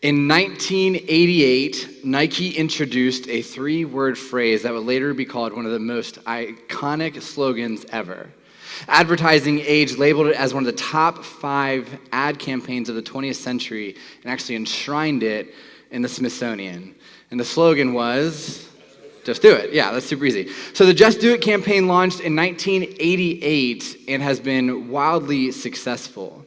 In 1988, Nike introduced a three-word phrase that would later be called one of the most iconic slogans ever. Advertising Age labeled it as one of the top 5 ad campaigns of the 20th century and actually enshrined it in the Smithsonian. And the slogan was, just do it. Yeah, that's super easy. So the Just Do It campaign launched in 1988 and has been wildly successful.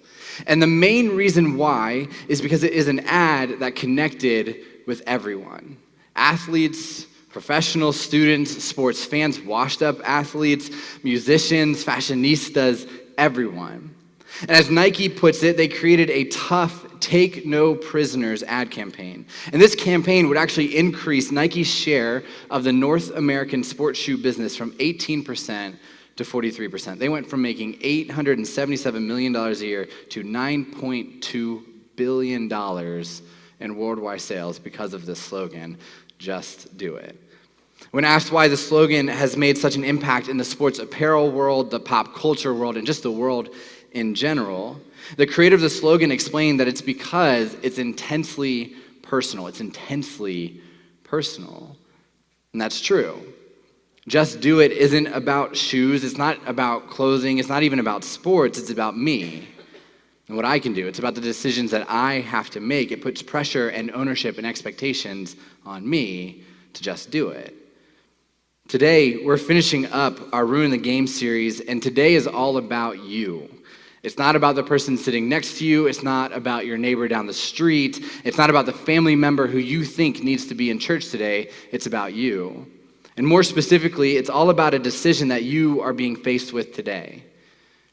And the main reason why is because it is an ad that connected with everyone. Athletes, professionals, students, sports fans, washed-up athletes, musicians, fashionistas, everyone. And as Nike puts it, they created a tough, take no prisoners ad campaign. And this campaign would actually increase Nike's share of the North American sports shoe business from 18% to 43%. They went from making $877 million a year to $9.2 billion in worldwide sales because of this slogan, just do it. When asked why the slogan has made such an impact in the sports apparel world, the pop culture world, and just the world in general, the creator of the slogan explained that it's because it's intensely personal. It's intensely personal. And that's true. Just Do It isn't about shoes. It's not about clothing. It's not even about sports. It's about me and what I can do. It's about the decisions that I have to make. It puts pressure and ownership and expectations on me to just do it. Today, we're finishing up our Ruin the Game series, and today is all about you. It's not about the person sitting next to you. It's not about your neighbor down the street. It's not about the family member who you think needs to be in church today. It's about you. And more specifically, it's all about a decision that you are being faced with today.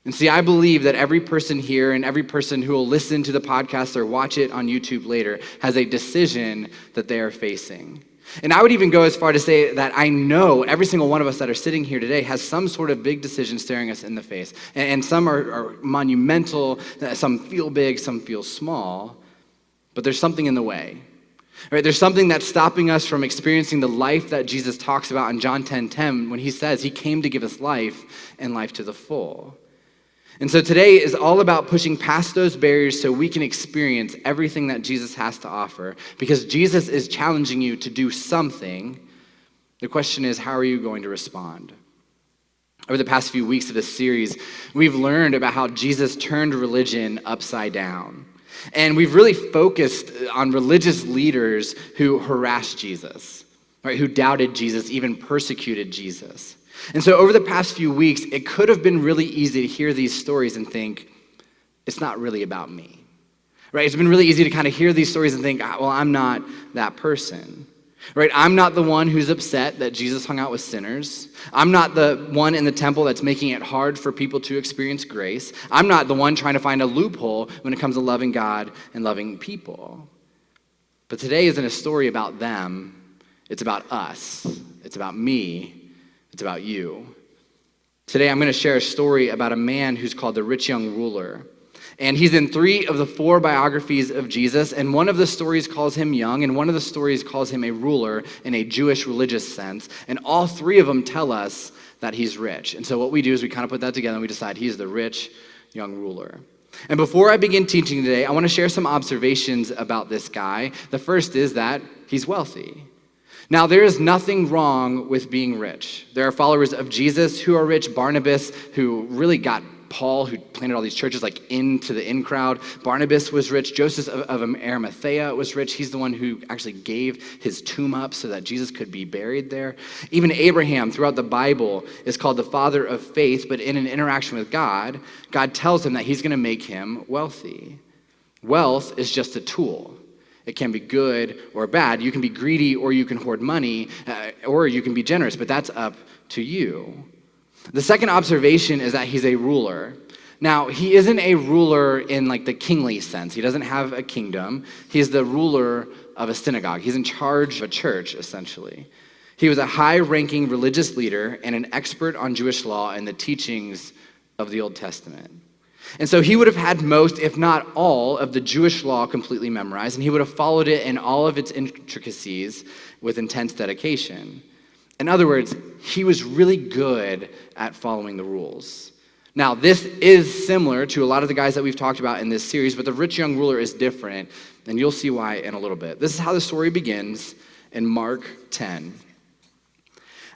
And see, I believe that every person here and every person who will listen to the podcast or watch it on YouTube later has a decision that they are facing. And I would even go as far to say that I know every single one of us that are sitting here today has some sort of big decision staring us in the face. And some are monumental, some feel big, some feel small, but there's something in the way. Right, there's something that's stopping us from experiencing the life that Jesus talks about in John 10:10 when he says he came to give us life and life to the full. And so today is all about pushing past those barriers so we can experience everything that Jesus has to offer. Because Jesus is challenging you to do something. The question is, how are you going to respond? Over the past few weeks of this series, we've learned about how Jesus turned religion upside down. And we've really focused on religious leaders who harassed Jesus, right? Who doubted Jesus, even persecuted Jesus. And so over the past few weeks, it could have been really easy to hear these stories and think, it's not really about me, right? It's been really easy to kind of hear these stories and think, well, I'm not that person, right? I'm not the one who's upset that Jesus hung out with sinners. I'm not the one in the temple that's making it hard for people to experience grace. I'm not the one trying to find a loophole when it comes to loving God and loving people. But today isn't a story about them. It's about us. It's about me. It's about you. Today I'm going to share a story about a man who's called the rich young ruler. And he's in 3 of the 4 biographies of Jesus, and one of the stories calls him young, and one of the stories calls him a ruler in a Jewish religious sense, and all 3 of them tell us that he's rich. And so what we do is we kind of put that together and we decide he's the rich young ruler. And before I begin teaching today, I want to share some observations about this guy. The first is that he's wealthy. Now, there is nothing wrong with being rich. There are followers of Jesus who are rich. Barnabas, who really got Paul, who planted all these churches, like into the in crowd. Barnabas was rich. Joseph of Arimathea was rich. He's the one who actually gave his tomb up so that Jesus could be buried there. Even Abraham, throughout the Bible, is called the father of faith, but in an interaction with God, God tells him that he's going to make him wealthy. Wealth is just a tool. It can be good or bad. You can be greedy or you can hoard money, or you can be generous, but that's up to you. The second observation is that he's a ruler. Now, he isn't a ruler in like the kingly sense. He doesn't have a kingdom. He's the ruler of a synagogue. He's in charge of a church, essentially. He was a high-ranking religious leader and an expert on Jewish law and the teachings of the Old Testament. And so he would have had most, if not all, of the Jewish law completely memorized, and he would have followed it in all of its intricacies with intense dedication. In other words, he was really good at following the rules. Now, this is similar to a lot of the guys that we've talked about in this series, but the rich young ruler is different, and you'll see why in a little bit. This is how the story begins in Mark 10.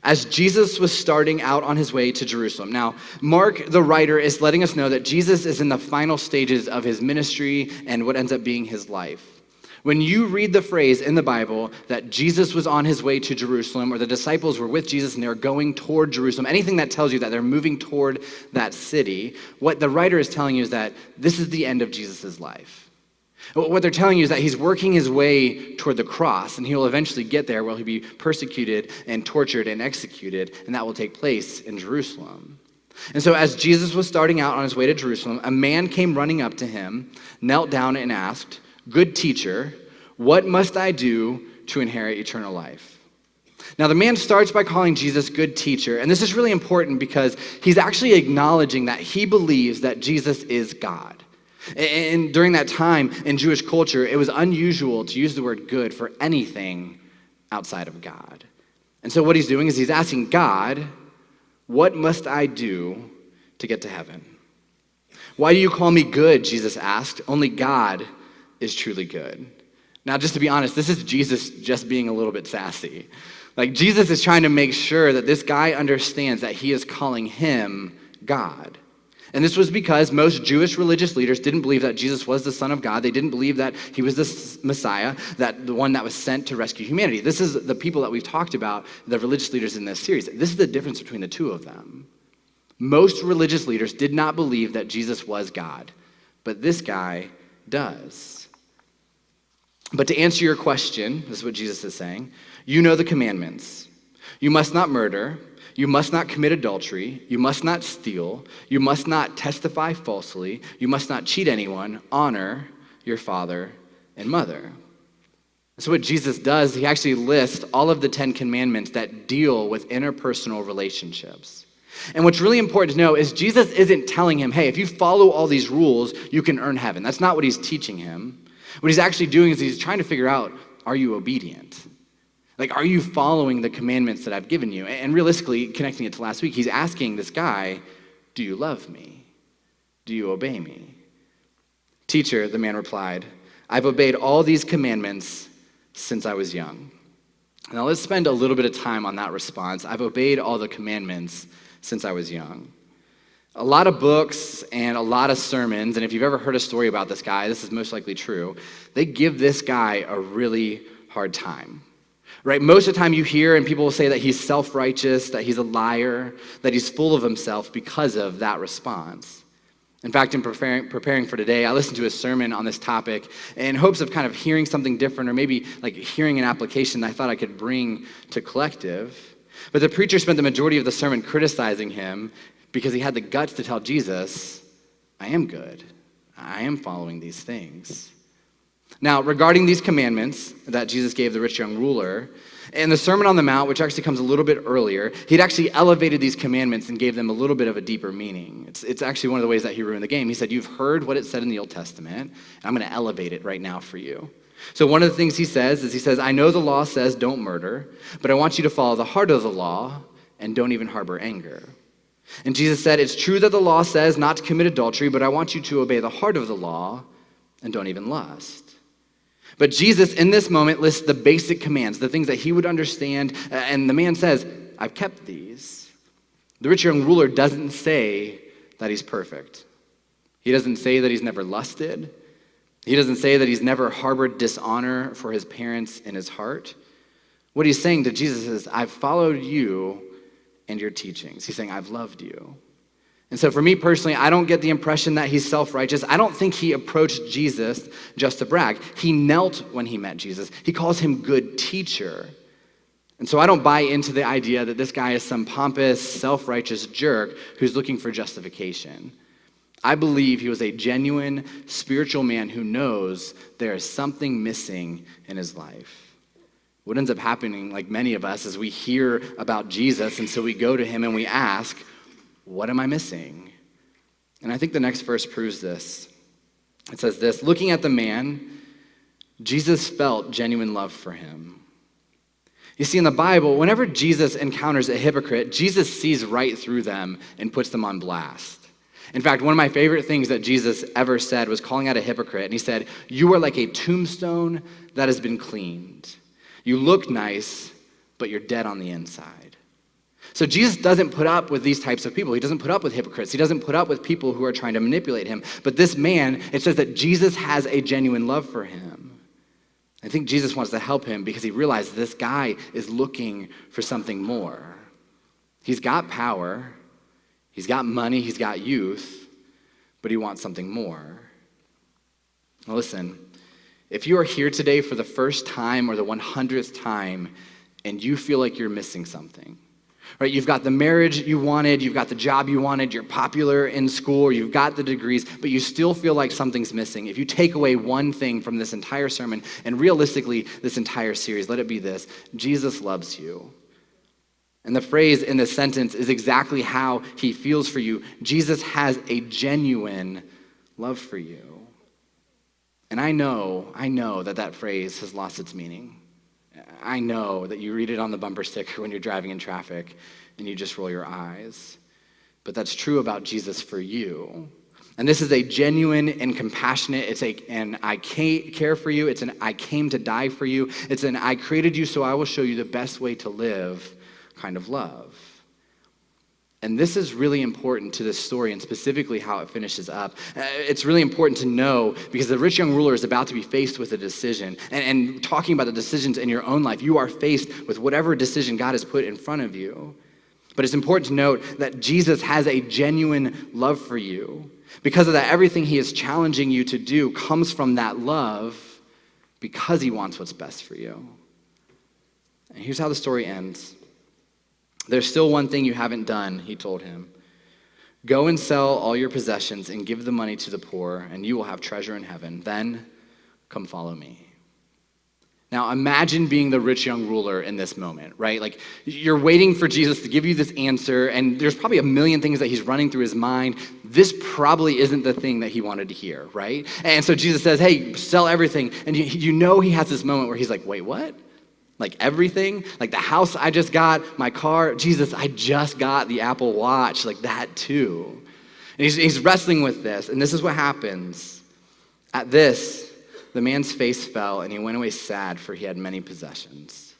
As Jesus was starting out on his way to Jerusalem. Now, Mark, the writer, is letting us know that Jesus is in the final stages of his ministry and what ends up being his life. When you read the phrase in the Bible that Jesus was on his way to Jerusalem, or the disciples were with Jesus and they were going toward Jerusalem, anything that tells you that they're moving toward that city, what the writer is telling you is that this is the end of Jesus' life. What they're telling you is that he's working his way toward the cross, and he will eventually get there where he'll be persecuted and tortured and executed, and that will take place in Jerusalem. And so as Jesus was starting out on his way to Jerusalem, a man came running up to him, knelt down and asked, "Good teacher, what must I do to inherit eternal life?" Now, the man starts by calling Jesus good teacher, and this is really important because he's actually acknowledging that he believes that Jesus is God. And during that time in Jewish culture, it was unusual to use the word good for anything outside of God. And so what he's doing is he's asking God, "What must I do to get to heaven?" "Why do you call me good?" Jesus asked. "Only God is truly good." Now, just to be honest, this is Jesus just being a little bit sassy. Like, Jesus is trying to make sure that this guy understands that he is calling him God. And this was because most Jewish religious leaders didn't believe that Jesus was the Son of God. They didn't believe that he was the Messiah, that the one that was sent to rescue humanity. This is the people that we've talked about, the religious leaders in this series. This is the difference between the two of them. Most religious leaders did not believe that Jesus was God, but this guy does. But to answer your question, this is what Jesus is saying, you know the commandments. You must not murder. You must not commit adultery. You must not steal. You must not testify falsely. You must not cheat anyone. Honor your father and mother. So what Jesus does, he actually lists all of the 10 commandments that deal with interpersonal relationships. And what's really important to know is Jesus isn't telling him, hey, if you follow all these rules, you can earn heaven. That's not what he's teaching him. What he's actually doing is he's trying to figure out, are you obedient? Like, are you following the commandments that I've given you? And realistically, connecting it to last week, he's asking this guy, do you love me? Do you obey me? "Teacher," the man replied, "I've obeyed all these commandments since I was young." Now let's spend a little bit of time on that response. I've obeyed all the commandments since I was young. A lot of books and a lot of sermons, and if you've ever heard a story about this guy, this is most likely true, they give this guy a really hard time. Right? Most of the time you hear and people will say that he's self-righteous, that he's a liar, that he's full of himself because of that response. In fact, in preparing for today, I listened to a sermon on this topic in hopes of kind of hearing something different, or maybe like hearing an application that I thought I could bring to Collective. But the preacher spent the majority of the sermon criticizing him because he had the guts to tell Jesus, I am good. I am following these things. Now, regarding these commandments that Jesus gave the rich young ruler, in the Sermon on the Mount, which actually comes a little bit earlier, he'd actually elevated these commandments and gave them a little bit of a deeper meaning. It's actually one of the ways that he ruined the game. He said, you've heard what it said in the Old Testament, and I'm going to elevate it right now for you. So one of the things he says, I know the law says don't murder, but I want you to follow the heart of the law and don't even harbor anger. And Jesus said, it's true that the law says not to commit adultery, but I want you to obey the heart of the law and don't even lust. But Jesus, in this moment, lists the basic commands, the things that he would understand, and the man says, I've kept these. The rich young ruler doesn't say that he's perfect. He doesn't say that he's never lusted. He doesn't say that he's never harbored dishonor for his parents in his heart. What he's saying to Jesus is, I've followed you and your teachings. He's saying, I've loved you. And so for me personally, I don't get the impression that he's self-righteous. I don't think he approached Jesus just to brag. He knelt when he met Jesus. He calls him good teacher. And so I don't buy into the idea that this guy is some pompous, self-righteous jerk who's looking for justification. I believe he was a genuine spiritual man who knows there is something missing in his life. What ends up happening, like many of us, is we hear about Jesus, and so we go to him and we ask, what am I missing? And I think the next verse proves this. It says this, looking at the man, Jesus felt genuine love for him. You see, in the Bible, whenever Jesus encounters a hypocrite, Jesus sees right through them and puts them on blast. In fact, one of my favorite things that Jesus ever said was calling out a hypocrite. And he said, "You are like a tombstone that has been cleaned. You look nice, but you're dead on the inside." So Jesus doesn't put up with these types of people. He doesn't put up with hypocrites. He doesn't put up with people who are trying to manipulate him. But this man, it says that Jesus has a genuine love for him. I think Jesus wants to help him because he realizes this guy is looking for something more. He's got power, he's got money, he's got youth, but he wants something more. Now listen, if you are here today for the first time or the 100th time and you feel like you're missing something, right? You've got the marriage you wanted, you've got the job you wanted, you're popular in school, you've got the degrees, but you still feel like something's missing. If you take away one thing from this entire sermon, and realistically this entire series, let it be this: Jesus loves you. And the phrase in the sentence is exactly how he feels for you. Jesus has a genuine love for you. And I know that phrase has lost its meaning. I know that you read it on the bumper sticker when you're driving in traffic and you just roll your eyes. But that's true about Jesus for you. And this is a genuine and compassionate, it's an I care for you, it's an I came to die for you, it's an I created you so I will show you the best way to live kind of love. And this is really important to this story and specifically how it finishes up. It's really important to know because the rich young ruler is about to be faced with a decision. And talking about the decisions in your own life, you are faced with whatever decision God has put in front of you. But it's important to note that Jesus has a genuine love for you. Because of that, everything he is challenging you to do comes from that love because he wants what's best for you. And here's how the story ends. "There's still one thing you haven't done," he told him. "Go and sell all your possessions and give the money to the poor, and you will have treasure in heaven. Then come follow me." Now imagine being the rich young ruler in this moment, right? Like you're waiting for Jesus to give you this answer, and there's probably a million things that he's running through his mind. This probably isn't the thing that he wanted to hear, right? And so Jesus says, "Hey, sell everything." And you know he has this moment where he's like, "Wait, what? Like everything? Like the house I just got, my car, Jesus, I just got the Apple Watch, like that too." And he's wrestling with this, and this is what happens. At this, the man's face fell, and he went away sad, for he had many possessions.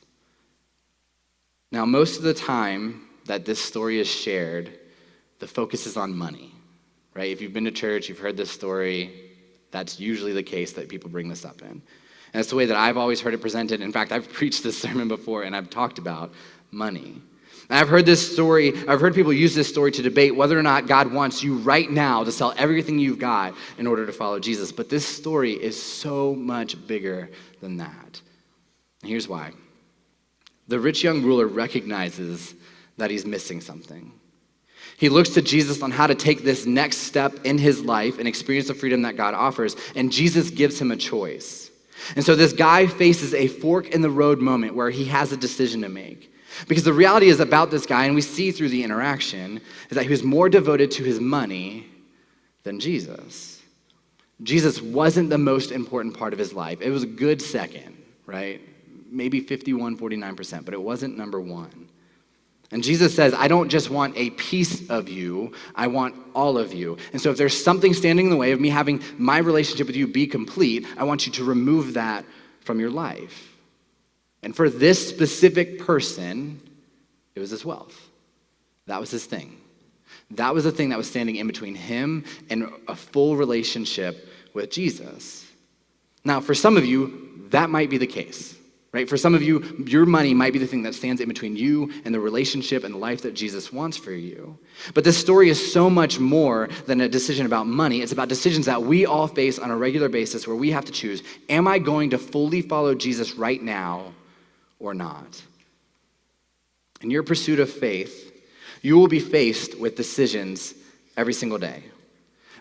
Now, most of the time that this story is shared, the focus is on money, right? If you've been to church, you've heard this story, that's usually the case that people bring this up in. And it's the way that I've always heard it presented. In fact, I've preached this sermon before and I've talked about money. And I've heard this story, I've heard people use this story to debate whether or not God wants you right now to sell everything you've got in order to follow Jesus. But this story is so much bigger than that. And here's why. The rich young ruler recognizes that he's missing something. He looks to Jesus on how to take this next step in his life and experience the freedom that God offers. And Jesus gives him a choice. And so this guy faces a fork in the road moment where he has a decision to make. Because the reality is about this guy, and we see through the interaction, is that he was more devoted to his money than Jesus. Jesus wasn't the most important part of his life. It was a good second, right? Maybe 49%, but it wasn't number one. And Jesus says, "I don't just want a piece of you, I want all of you. And so if there's something standing in the way of me having my relationship with you be complete, I want you to remove that from your life." And for this specific person, it was his wealth. That was his thing. That was the thing that was standing in between him and a full relationship with Jesus. Now, for some of you, that might be the case. Right? For some of you, your money might be the thing that stands in between you and the relationship and the life that Jesus wants for you. But this story is so much more than a decision about money. It's about decisions that we all face on a regular basis where we have to choose, am I going to fully follow Jesus right now or not? In your pursuit of faith, you will be faced with decisions every single day.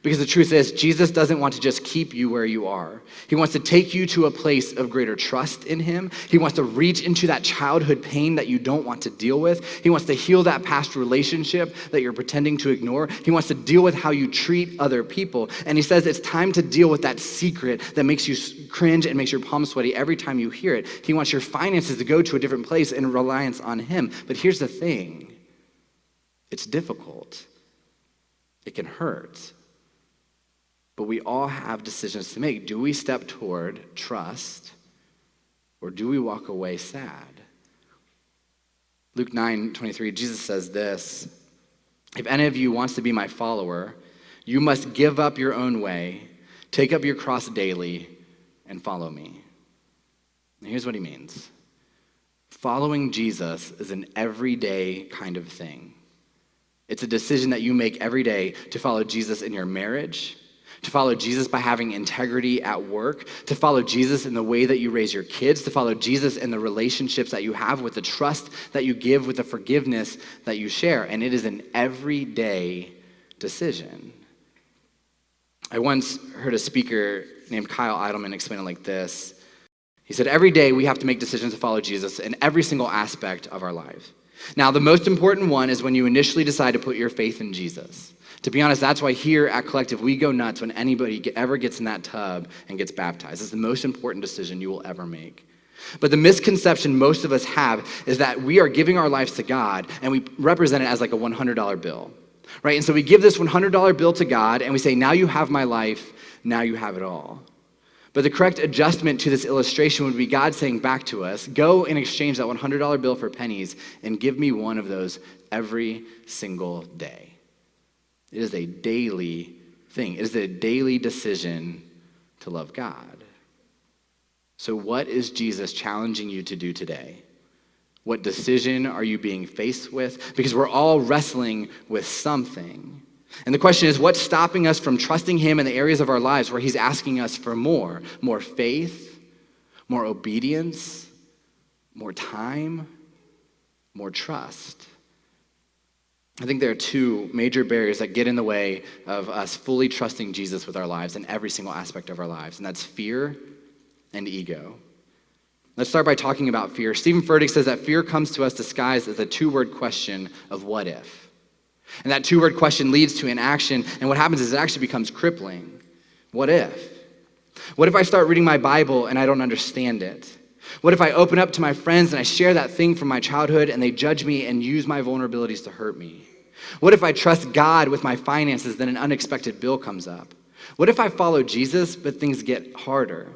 Because the truth is, Jesus doesn't want to just keep you where you are. He wants to take you to a place of greater trust in him. He wants to reach into that childhood pain that you don't want to deal with. He wants to heal that past relationship that you're pretending to ignore. He wants to deal with how you treat other people. And he says it's time to deal with that secret that makes you cringe and makes your palms sweaty every time you hear it. He wants your finances to go to a different place in reliance on him. But here's the thing. It's difficult. It can hurt. But we all have decisions to make. Do we step toward trust, or do we walk away sad? Luke 9:23, Jesus says this, "If any of you wants to be my follower, you must give up your own way, take up your cross daily, and follow me." And here's what he means. Following Jesus is an everyday kind of thing. It's a decision that you make every day to follow Jesus in your marriage, to follow Jesus by having integrity at work, to follow Jesus in the way that you raise your kids, to follow Jesus in the relationships that you have, with the trust that you give, with the forgiveness that you share. And it is an everyday decision. I once heard a speaker named Kyle Idleman explain it like this. He said, every day we have to make decisions to follow Jesus in every single aspect of our lives. Now, the most important one is when you initially decide to put your faith in Jesus. To be honest, that's why here at Collective, we go nuts when anybody ever gets in that tub and gets baptized. It's the most important decision you will ever make. But the misconception most of us have is that we are giving our lives to God, and we represent it as like a $100 bill, right? And so we give this $100 bill to God, and we say, now you have my life, now you have it all. But the correct adjustment to this illustration would be God saying back to us, go and exchange that $100 bill for pennies and give me one of those every single day. It is a daily thing. It is a daily decision to love God. So what is Jesus challenging you to do today? What decision are you being faced with? Because we're all wrestling with something. And the question is, what's stopping us from trusting him in the areas of our lives where he's asking us for more faith, more obedience, more time, more trust? I think there are two major barriers that get in the way of us fully trusting Jesus with our lives in every single aspect of our lives, and that's fear and ego. Let's start by talking about fear. Stephen Furtick says that fear comes to us disguised as a two-word question of what if. And that two-word question leads to inaction, and what happens is it actually becomes crippling. What if? What if I start reading my Bible and I don't understand it? What if I open up to my friends and I share that thing from my childhood and they judge me and use my vulnerabilities to hurt me? What if I trust God with my finances, then an unexpected bill comes up? What if I follow Jesus, but things get harder?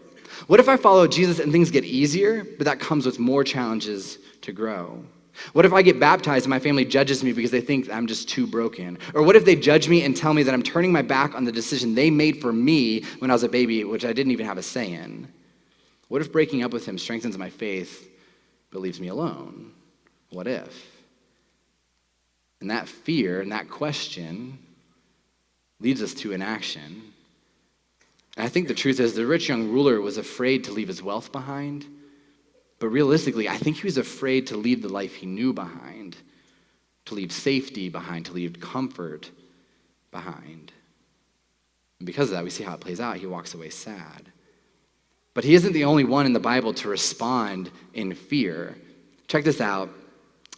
What if I follow Jesus and things get easier, but that comes with more challenges to grow? What if I get baptized and my family judges me because they think I'm just too broken? Or what if they judge me and tell me that I'm turning my back on the decision they made for me when I was a baby, which I didn't even have a say in? What if breaking up with him strengthens my faith but leaves me alone? What if? And that fear and that question leads us to inaction. And I think the truth is the rich young ruler was afraid to leave his wealth behind. But realistically, I think he was afraid to leave the life he knew behind, to leave safety behind, to leave comfort behind. And because of that, we see how it plays out. He walks away sad. But he isn't the only one in the Bible to respond in fear. Check this out.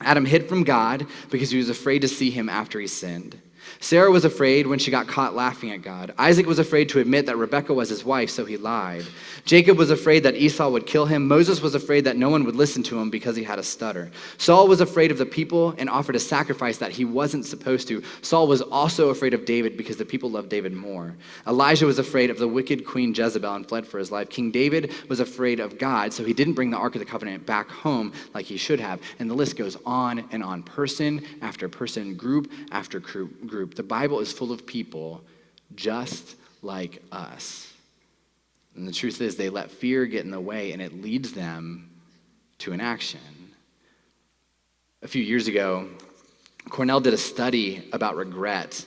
Adam hid from God because he was afraid to see him after he sinned. Sarah was afraid when she got caught laughing at God. Isaac was afraid to admit that Rebekah was his wife, so he lied. Jacob was afraid that Esau would kill him. Moses was afraid that no one would listen to him because he had a stutter. Saul was afraid of the people and offered a sacrifice that he wasn't supposed to. Saul was also afraid of David because the people loved David more. Elijah was afraid of the wicked queen Jezebel and fled for his life. King David was afraid of God, so he didn't bring the Ark of the Covenant back home like he should have. And the list goes on and on, person after person, group after group. The Bible is full of people just like us. And the truth is they let fear get in the way and it leads them to inaction. A few years ago, Cornell did a study about regret.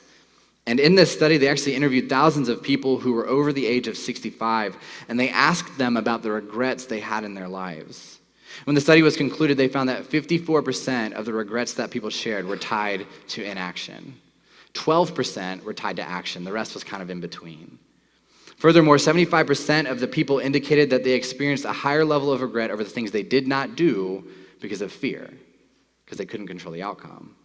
And in this study, they actually interviewed thousands of people who were over the age of 65, and they asked them about the regrets they had in their lives. When the study was concluded, they found that 54% of the regrets that people shared were tied to inaction. 12% were tied to action. The rest was kind of in between. Furthermore, 75% of the people indicated that they experienced a higher level of regret over the things they did not do because of fear, because they couldn't control the outcome.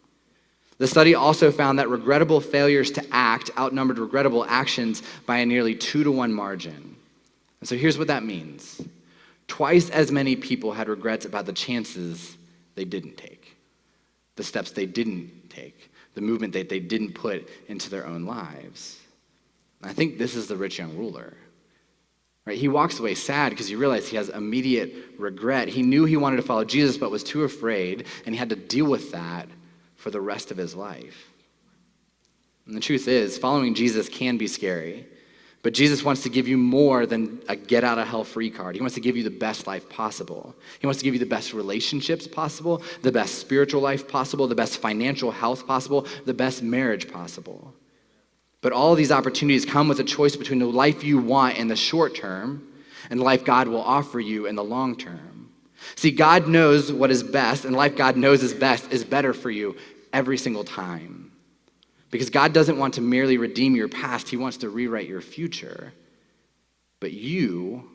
The study also found that regrettable failures to act outnumbered regrettable actions by a nearly 2-to-1 margin. And so here's what that means. Twice as many people had regrets about the chances they didn't take, the steps they didn't take, the movement that they didn't put into their own lives. And I think this is the rich young ruler. Right? He walks away sad because he realized he has immediate regret. He knew he wanted to follow Jesus, but was too afraid, and he had to deal with that for the rest of his life. And the truth is, following Jesus can be scary, but Jesus wants to give you more than a get-out-of-hell-free card. He wants to give you the best life possible. He wants to give you the best relationships possible, the best spiritual life possible, the best financial health possible, the best marriage possible. But all of these opportunities come with a choice between the life you want in the short term and the life God will offer you in the long term. See, God knows what is best, and the life God knows is best is better for you every single time. Because God doesn't want to merely redeem your past, he wants to rewrite your future. But you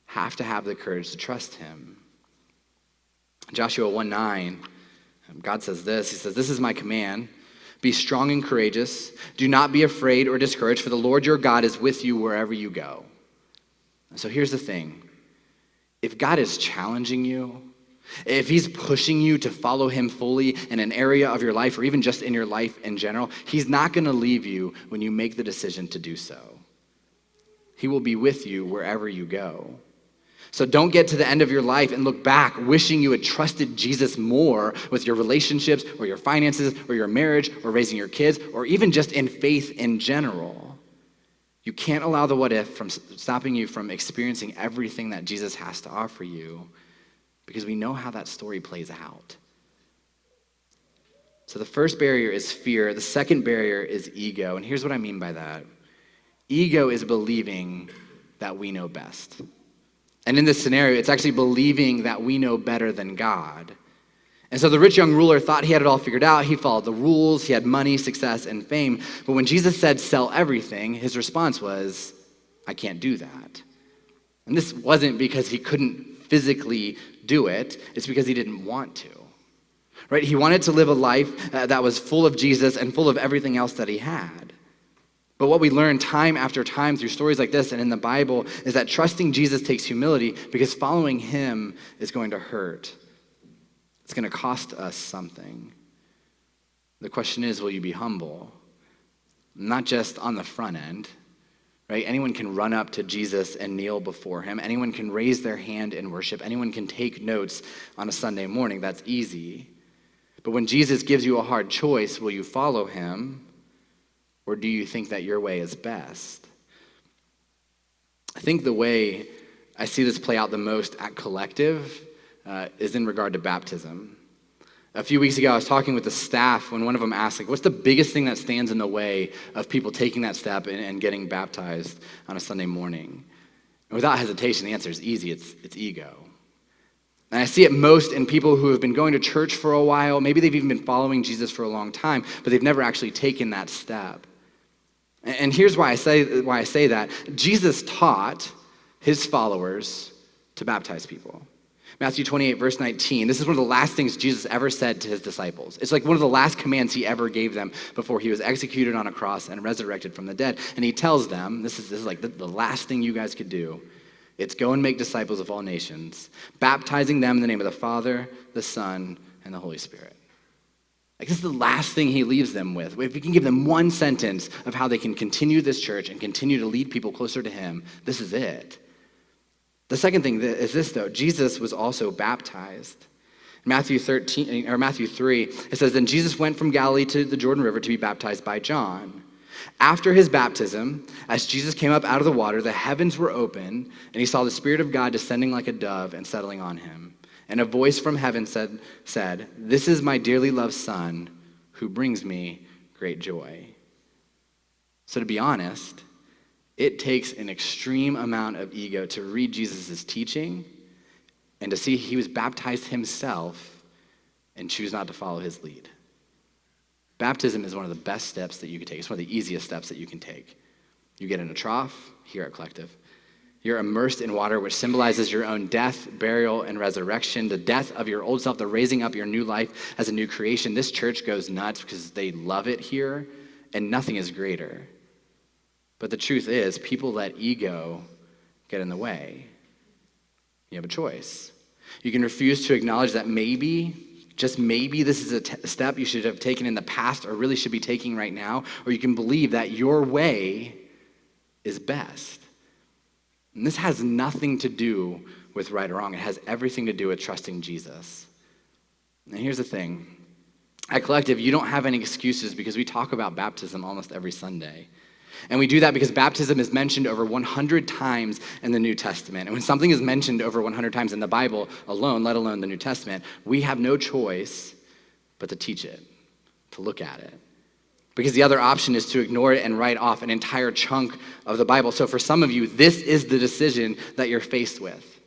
have to have the courage to trust him. Joshua 1:9, God says this, he says, "This is my command. Be strong and courageous. Do not be afraid or discouraged, for the Lord your God is with you wherever you go." So here's the thing. If God is challenging you, if he's pushing you to follow him fully in an area of your life or even just in your life in general, he's not going to leave you when you make the decision to do so. He will be with you wherever you go. So don't get to the end of your life and look back wishing you had trusted Jesus more with your relationships or your finances or your marriage or raising your kids or even just in faith in general. You can't allow the what if from stopping you from experiencing everything that Jesus has to offer you, because we know how that story plays out. So the first barrier is fear. The second barrier is ego. And here's what I mean by that. Ego is believing that we know best. And in this scenario, it's actually believing that we know better than God. And so the rich young ruler thought he had it all figured out. He followed the rules. He had money, success, and fame. But when Jesus said, "Sell everything," his response was, "I can't do that." And this wasn't because he couldn't physically do it. It's because he didn't want to. Right? He wanted to live a life that was full of Jesus and full of everything else that he had. But what we learn time after time through stories like this and in the Bible is that trusting Jesus takes humility, because following him is going to hurt. It's going to cost us something. The question is, will you be humble? Not just on the front end, right? Anyone can run up to Jesus and kneel before him. Anyone can raise their hand in worship. Anyone can take notes on a Sunday morning. That's easy. But when Jesus gives you a hard choice, will you follow him, or do you think that your way is best? I think the way I see this play out the most at Collective is in regard to baptism. A few weeks ago, I was talking with the staff when one of them asked, what's the biggest thing that stands in the way of people taking that step and getting baptized on a Sunday morning? And without hesitation, the answer is easy. It's ego. And I see it most in people who have been going to church for a while. Maybe they've even been following Jesus for a long time, but they've never actually taken that step. And here's why I say that. Jesus taught his followers to baptize people. Matthew 28, verse 19. This is one of the last things Jesus ever said to his disciples. It's like one of the last commands he ever gave them before he was executed on a cross and resurrected from the dead. And he tells them, this is like the last thing you guys could do. It's go and make disciples of all nations, baptizing them in the name of the Father, the Son, and the Holy Spirit. Like, this is the last thing he leaves them with. If we can give them one sentence of how they can continue this church and continue to lead people closer to him, this is it. The second thing is this, though. Jesus was also baptized. In Matthew 3, it says, "Then Jesus went from Galilee to the Jordan River to be baptized by John. After his baptism, as Jesus came up out of the water, the heavens were open, and he saw the Spirit of God descending like a dove and settling on him. And a voice from heaven said, 'This is my dearly loved Son, who brings me great joy.'" So to be honest, it takes an extreme amount of ego to read Jesus' teaching and to see he was baptized himself and choose not to follow his lead. Baptism is one of the best steps that you can take. It's one of the easiest steps that you can take. You get in a trough here at Collective. You're immersed in water, which symbolizes your own death, burial, and resurrection, the death of your old self, the raising up your new life as a new creation. This church goes nuts because they love it here, and nothing is greater. But the truth is, people let ego get in the way. You have a choice. You can refuse to acknowledge that maybe just maybe this is a step you should have taken in the past or really should be taking right now, or you can believe that your way is best. And this has nothing to do with right or wrong. It has everything to do with trusting Jesus. And here's the thing. At Collective, you don't have any excuses because we talk about baptism almost every Sunday. And we do that because baptism is mentioned over 100 times in the New Testament. And when something is mentioned over 100 times in the Bible alone, let alone the New Testament, we have no choice but to teach it, to look at it. Because the other option is to ignore it and write off an entire chunk of the Bible. So for some of you, this is the decision that you're faced with.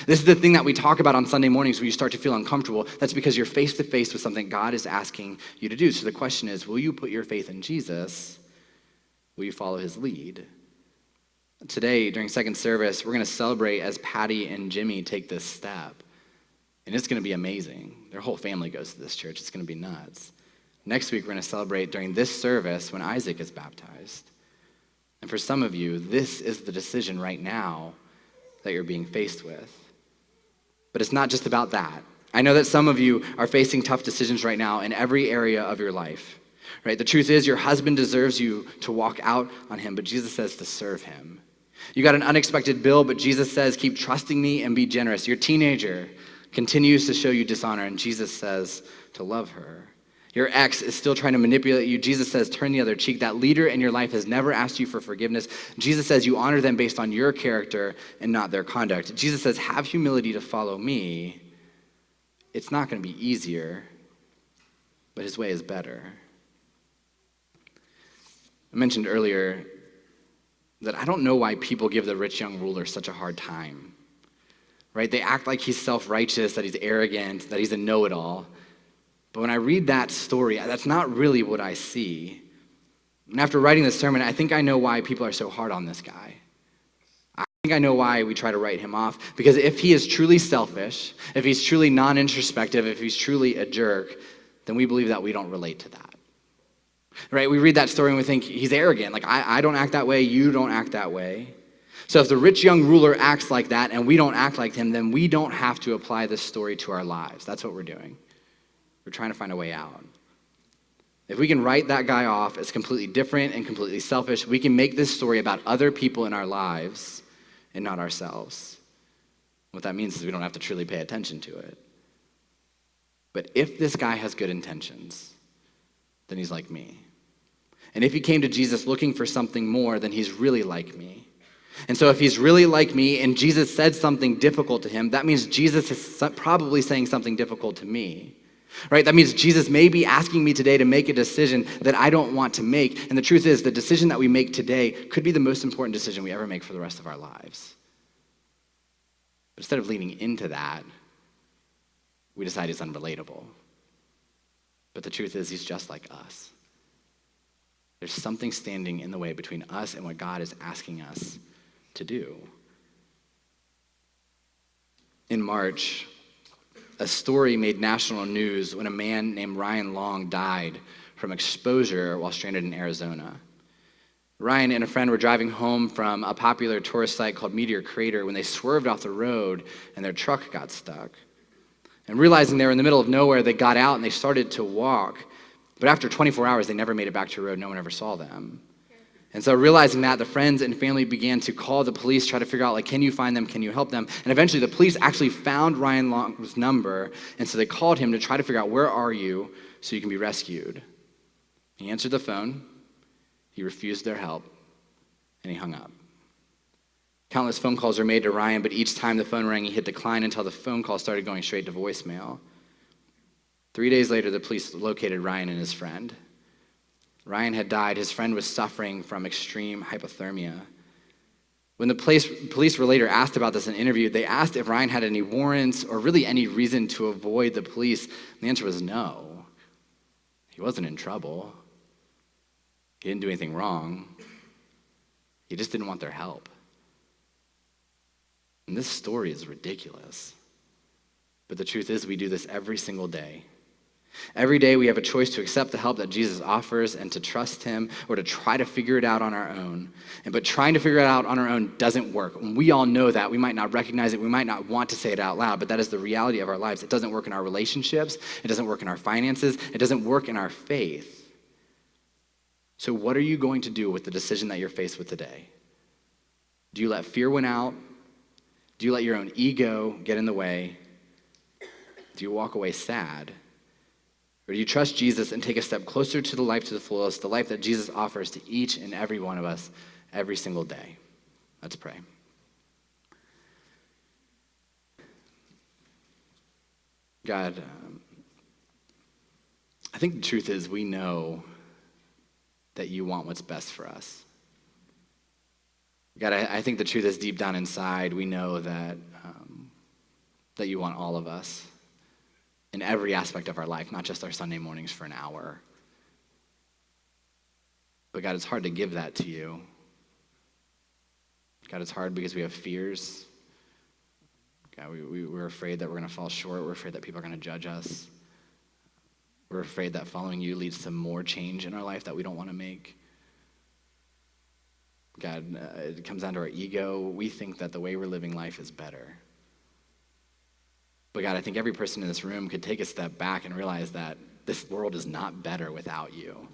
This is the thing that we talk about on Sunday mornings when you start to feel uncomfortable. That's because you're face to face with something God is asking you to do. So the question is, will you put your faith in Jesus? Will you follow his lead? Today, during second service, we're going to celebrate as Patty and Jimmy take this step. And it's going to be amazing. Their whole family goes to this church. It's going to be nuts. Next week, we're going to celebrate during this service when Isaac is baptized. And for some of you, this is the decision right now that you're being faced with. But it's not just about that. I know that some of you are facing tough decisions right now in every area of your life. Right? The truth is, your husband deserves you to walk out on him, but Jesus says to serve him. You got an unexpected bill, but Jesus says, keep trusting me and be generous. Your teenager continues to show you dishonor, and Jesus says to love her. Your ex is still trying to manipulate you. Jesus says, turn the other cheek. That leader in your life has never asked you for forgiveness. Jesus says you honor them based on your character and not their conduct. Jesus says, have humility to follow me. It's not going to be easier, but his way is better. I mentioned earlier that I don't know why people give the rich young ruler such a hard time, right? They act like he's self-righteous, that he's arrogant, that he's a know-it-all. But when I read that story, that's not really what I see. And after writing this sermon, I think I know why people are so hard on this guy. I think I know why we try to write him off. Because if he is truly selfish, if he's truly non-introspective, if he's truly a jerk, then we believe that we don't relate to that. Right? We read that story and we think he's arrogant. Like, I don't act that way, you don't act that way. So if the rich young ruler acts like that and we don't act like him, then we don't have to apply this story to our lives. That's what we're doing. We're trying to find a way out. If we can write that guy off as completely different and completely selfish, we can make this story about other people in our lives and not ourselves. What that means is we don't have to truly pay attention to it. But if this guy has good intentions, then he's like me. And if he came to Jesus looking for something more, then he's really like me. And so if he's really like me and Jesus said something difficult to him, that means Jesus is probably saying something difficult to me. Right? That means Jesus may be asking me today to make a decision that I don't want to make. And the truth is, the decision that we make today could be the most important decision we ever make for the rest of our lives. But instead of leaning into that, we decide he's unrelatable. But the truth is, he's just like us. There's something standing in the way between us and what God is asking us to do. In March, a story made national news when a man named Ryan Long died from exposure while stranded in Arizona. Ryan and a friend were driving home from a popular tourist site called Meteor Crater when they swerved off the road and their truck got stuck. And realizing they were in the middle of nowhere, they got out and they started to walk. But after 24 hours, they never made it back to the road. No one ever saw them. And so realizing that, the friends and family began to call the police, try to figure out, like, can you find them? Can you help them? And eventually the police actually found Ryan Long's number. And so they called him to try to figure out, where are you so you can be rescued? He answered the phone. He refused their help. And he hung up. Countless phone calls were made to Ryan, but each time the phone rang, he hit decline until the phone call started going straight to voicemail. 3 days later, the police located Ryan and his friend. Ryan had died. His friend was suffering from extreme hypothermia. When the police were later asked about this in an interview, they asked if Ryan had any warrants or really any reason to avoid the police. And the answer was no. He wasn't in trouble. He didn't do anything wrong. He just didn't want their help. And this story is ridiculous. But the truth is, we do this every single day. Every day we have a choice to accept the help that Jesus offers and to trust him or to try to figure it out on our own. But trying to figure it out on our own doesn't work. And we all know that. We might not recognize it. We might not want to say it out loud, but that is the reality of our lives. It doesn't work in our relationships. It doesn't work in our finances. It doesn't work in our faith. So what are you going to do with the decision that you're faced with today? Do you let fear win out? Do you let your own ego get in the way? Do you walk away sad? Or do you trust Jesus and take a step closer to the life to the fullest, the life that Jesus offers to each and every one of us every single day? Let's pray. God, I think the truth is we know that you want what's best for us. God, I think the truth is deep down inside, we know that that you want all of us in every aspect of our life, not just our Sunday mornings for an hour. But God, it's hard to give that to you. God, it's hard because we have fears. God, we're afraid that we're going to fall short. We're afraid that people are going to judge us. We're afraid that following you leads to more change in our life that we don't want to make. God, it comes down to our ego. We think that the way we're living life is better. But God, I think every person in this room could take a step back and realize that this world is not better without you.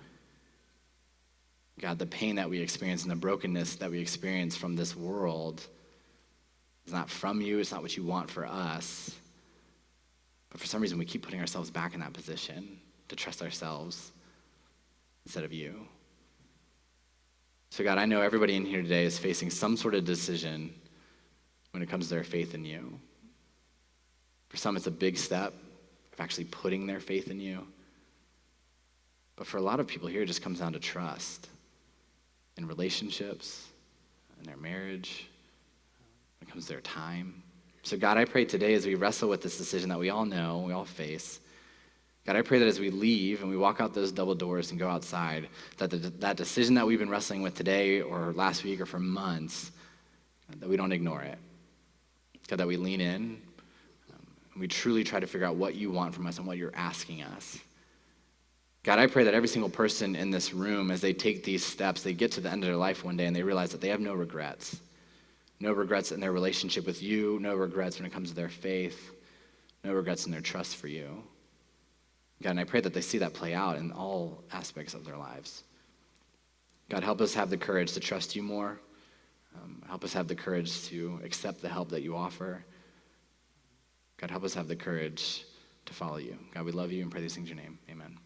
God, the pain that we experience and the brokenness that we experience from this world is not from you. It's not what you want for us. But for some reason, we keep putting ourselves back in that position to trust ourselves instead of you. So God, I know everybody in here today is facing some sort of decision when it comes to their faith in you. For some, it's a big step of actually putting their faith in you. But for a lot of people here, it just comes down to trust in relationships, in their marriage, when it comes to their time. So God, I pray today as we wrestle with this decision that we all know, we all face, God, I pray that as we leave and we walk out those double doors and go outside, that that decision that we've been wrestling with today or last week or for months, that we don't ignore it. God, that we lean in, and we truly try to figure out what you want from us and what you're asking us. God, I pray that every single person in this room, as they take these steps, they get to the end of their life one day and they realize that they have no regrets. No regrets in their relationship with you, no regrets when it comes to their faith, no regrets in their trust for you. God, and I pray that they see that play out in all aspects of their lives. God, help us have the courage to trust you more. Help us have the courage to accept the help that you offer. God, help us have the courage to follow you. God, we love you and pray these things in your name. Amen.